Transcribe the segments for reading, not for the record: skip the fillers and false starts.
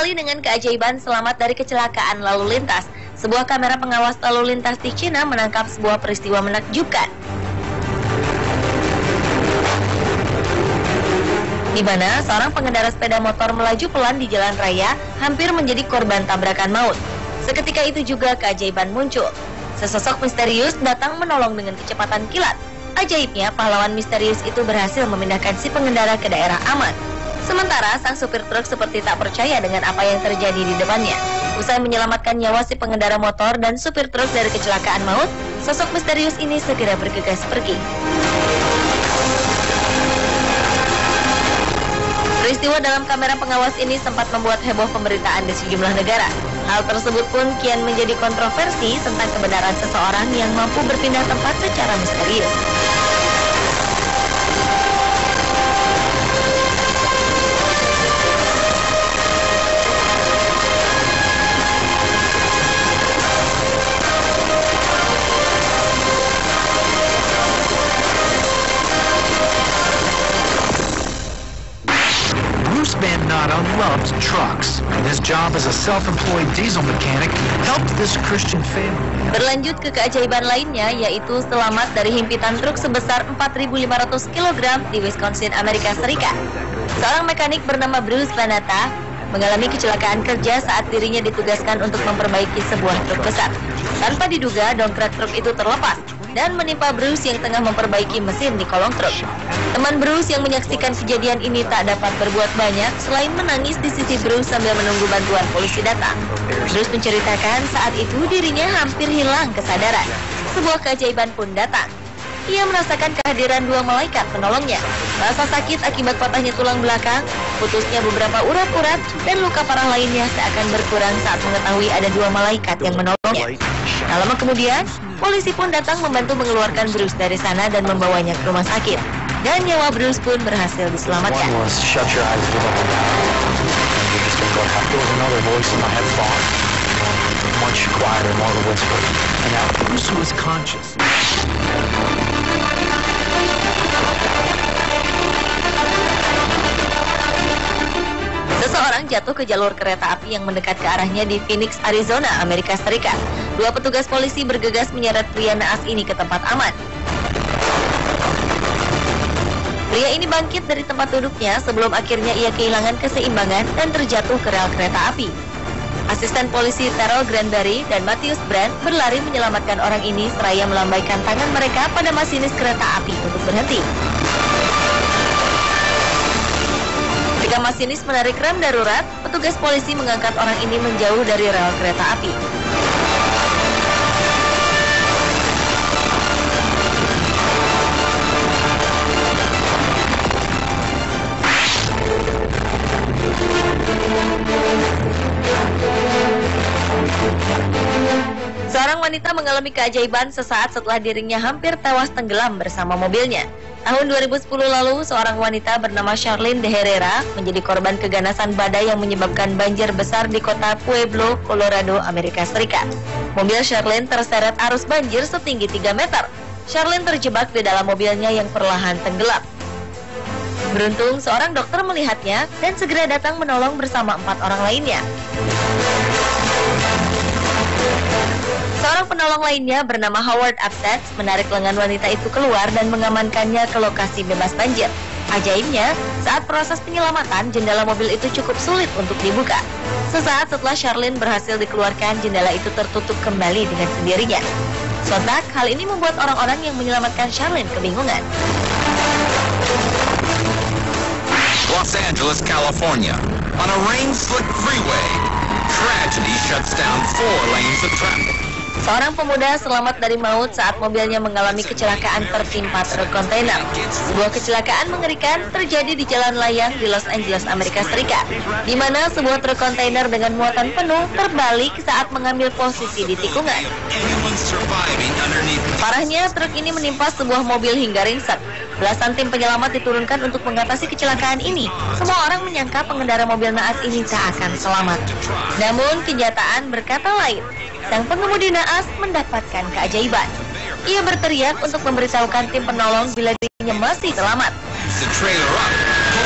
Awali dengan keajaiban selamat dari kecelakaan lalu lintas. Sebuah kamera pengawas lalu lintas di Cina menangkap sebuah peristiwa menakjubkan, di mana seorang pengendara sepeda motor melaju pelan di jalan raya hampir menjadi korban tabrakan maut. Seketika itu juga keajaiban muncul. Sesosok misterius datang menolong dengan kecepatan kilat. Ajaibnya, pahlawan misterius itu berhasil memindahkan si pengendara ke daerah aman. Sementara sang supir truk seperti tak percaya dengan apa yang terjadi di depannya. Usai menyelamatkan nyawa si pengendara motor dan supir truk dari kecelakaan maut, sosok misterius ini segera bergegas pergi. Peristiwa dalam kamera pengawas ini sempat membuat heboh pemberitaan di sejumlah negara. Hal tersebut pun kian menjadi kontroversi tentang kebenaran seseorang yang mampu berpindah tempat secara misterius. Bruce Van Natta loved trucks, and his job as a self-employed diesel mechanic helped this Christian family. Berlanjut ke keajaiban lainnya, yaitu selamat dari himpitan truk sebesar 4.500 kg di Wisconsin, Amerika Serikat. Seorang mekanik bernama Bruce Van Natta mengalami kecelakaan kerja saat dirinya ditugaskan untuk memperbaiki sebuah truk besar. Tanpa diduga, dongkrak truk itu terlepas dan menimpa Bruce yang tengah memperbaiki mesin di kolong truk. Teman Bruce yang menyaksikan kejadian ini tak dapat berbuat banyak selain menangis di sisi Bruce sambil menunggu bantuan polisi datang. Bruce menceritakan saat itu dirinya hampir hilang kesadaran. Sebuah keajaiban pun datang. Ia merasakan kehadiran dua malaikat penolongnya. Rasa sakit akibat patahnya tulang belakang, putusnya beberapa urat-urat, dan luka parah lainnya seakan berkurang saat mengetahui ada dua malaikat yang menolongnya. Tak lama kemudian, polisi pun datang membantu mengeluarkan Bruce dari sana dan membawanya ke rumah sakit. Dan nyawa Bruce pun berhasil diselamatkan. Seseorang jatuh ke jalur kereta api yang mendekat ke arahnya di Phoenix, Arizona, Amerika Serikat. Dua petugas polisi bergegas menyeret pria naas ini ke tempat aman. Pria ini bangkit dari tempat duduknya sebelum akhirnya ia kehilangan keseimbangan dan terjatuh ke rel kereta api. Asisten polisi Terrell Granberry dan Matthias Brand berlari menyelamatkan orang ini seraya melambaikan tangan mereka pada masinis kereta api untuk berhenti. Ketika masinis menarik rem darurat, petugas polisi mengangkat orang ini menjauh dari rel kereta api. Seorang wanita mengalami keajaiban sesaat setelah dirinya hampir tewas tenggelam bersama mobilnya. Tahun 2010 lalu, seorang wanita bernama Charlene de Herrera menjadi korban keganasan badai yang menyebabkan banjir besar di kota Pueblo, Colorado, Amerika Serikat. Mobil Charlene terseret arus banjir setinggi 3 meter. Charlene terjebak di dalam mobilnya yang perlahan tenggelam. Beruntung, seorang dokter melihatnya dan segera datang menolong bersama 4 orang lainnya. Seorang penolong lainnya bernama Howard Upset menarik lengan wanita itu keluar dan mengamankannya ke lokasi bebas banjir. Ajaibnya, saat proses penyelamatan, jendela mobil itu cukup sulit untuk dibuka. Sesaat setelah Charlene berhasil dikeluarkan, jendela itu tertutup kembali dengan sendirinya. Sontak, hal ini membuat orang-orang yang menyelamatkan Charlene kebingungan. Los Angeles, California. On a rain-slick freeway, tragedy shuts down 4 lanes of traffic. Seorang pemuda selamat dari maut saat mobilnya mengalami kecelakaan tertimpa truk kontainer. Sebuah kecelakaan mengerikan terjadi di jalan layang di Los Angeles, Amerika Serikat, di mana sebuah truk kontainer dengan muatan penuh terbalik saat mengambil posisi di tikungan. Parahnya, truk ini menimpa sebuah mobil hingga ringsek. Belasan tim penyelamat diturunkan untuk mengatasi kecelakaan ini. Semua orang menyangka pengendara mobil naas ini tak akan selamat. Namun, kenyataan berkata lain. Sang pengemudi naas mendapatkan keajaiban. Ia berteriak untuk memberitahukan tim penolong bila dirinya masih selamat.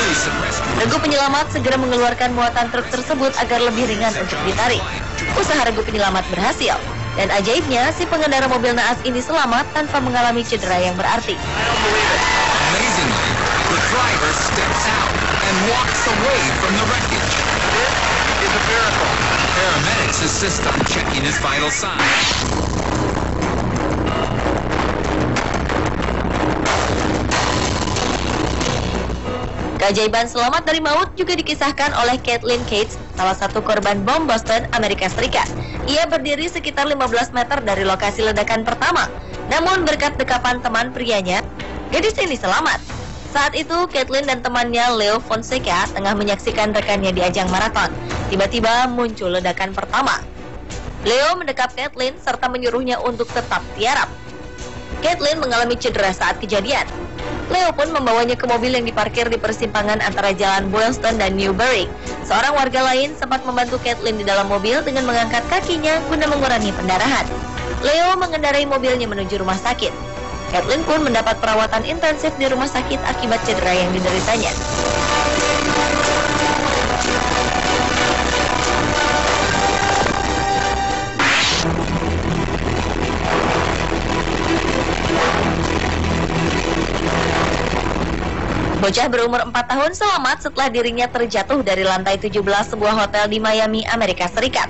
Recent rescue. Regu penyelamat segera mengeluarkan muatan truk tersebut agar lebih ringan untuk ditarik. Usaha regu penyelamat berhasil. Dan ajaibnya, si pengendara mobil naas ini selamat tanpa mengalami cedera yang berarti. Amazingly, the driver steps out and walks away from the wreckage. This is a miracle. Paramedics assist on checking his vital signs. Keajaiban selamat dari maut juga dikisahkan oleh Kathleen Cates, salah satu korban bom Boston, Amerika Serikat. Ia berdiri sekitar 15 meter dari lokasi ledakan pertama. Namun berkat dekapan teman prianya, gadis ini selamat. Saat itu, Kathleen dan temannya Leo Fonseca tengah menyaksikan rekannya di ajang maraton. Tiba-tiba muncul ledakan pertama. Leo mendekap Kathleen serta menyuruhnya untuk tetap tiarap. Kathleen mengalami cedera saat kejadian. Leo pun membawanya ke mobil yang diparkir di persimpangan antara jalan Boylston dan Newbury. Seorang warga lain sempat membantu Kathleen di dalam mobil dengan mengangkat kakinya guna mengurangi pendarahan. Leo mengendarai mobilnya menuju rumah sakit. Kathleen pun mendapat perawatan intensif di rumah sakit akibat cedera yang dideritanya. Bocah berumur 4 tahun selamat setelah dirinya terjatuh dari lantai 17 sebuah hotel di Miami, Amerika Serikat.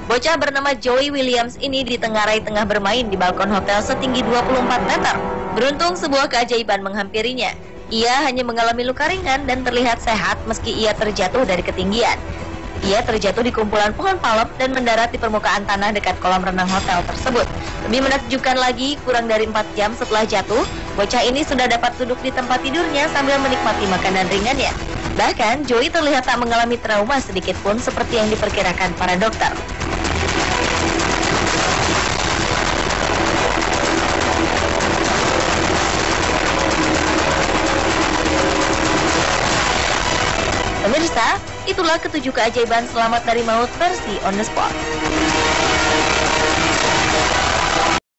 Bocah bernama Joey Williams ini ditengarai tengah bermain di balkon hotel setinggi 24 meter. Beruntung sebuah keajaiban menghampirinya. Ia hanya mengalami luka ringan dan terlihat sehat meski ia terjatuh dari ketinggian. Ia terjatuh di kumpulan pohon palem dan mendarat di permukaan tanah dekat kolam renang hotel tersebut. Lebih menakjubkan lagi, kurang dari 4 jam setelah jatuh, bocah ini sudah dapat duduk di tempat tidurnya sambil menikmati makanan ringannya. Bahkan, Joey terlihat tak mengalami trauma sedikit pun seperti yang diperkirakan para dokter. Pemirsa, itulah ketujuh keajaiban selamat dari maut versi On The Spot.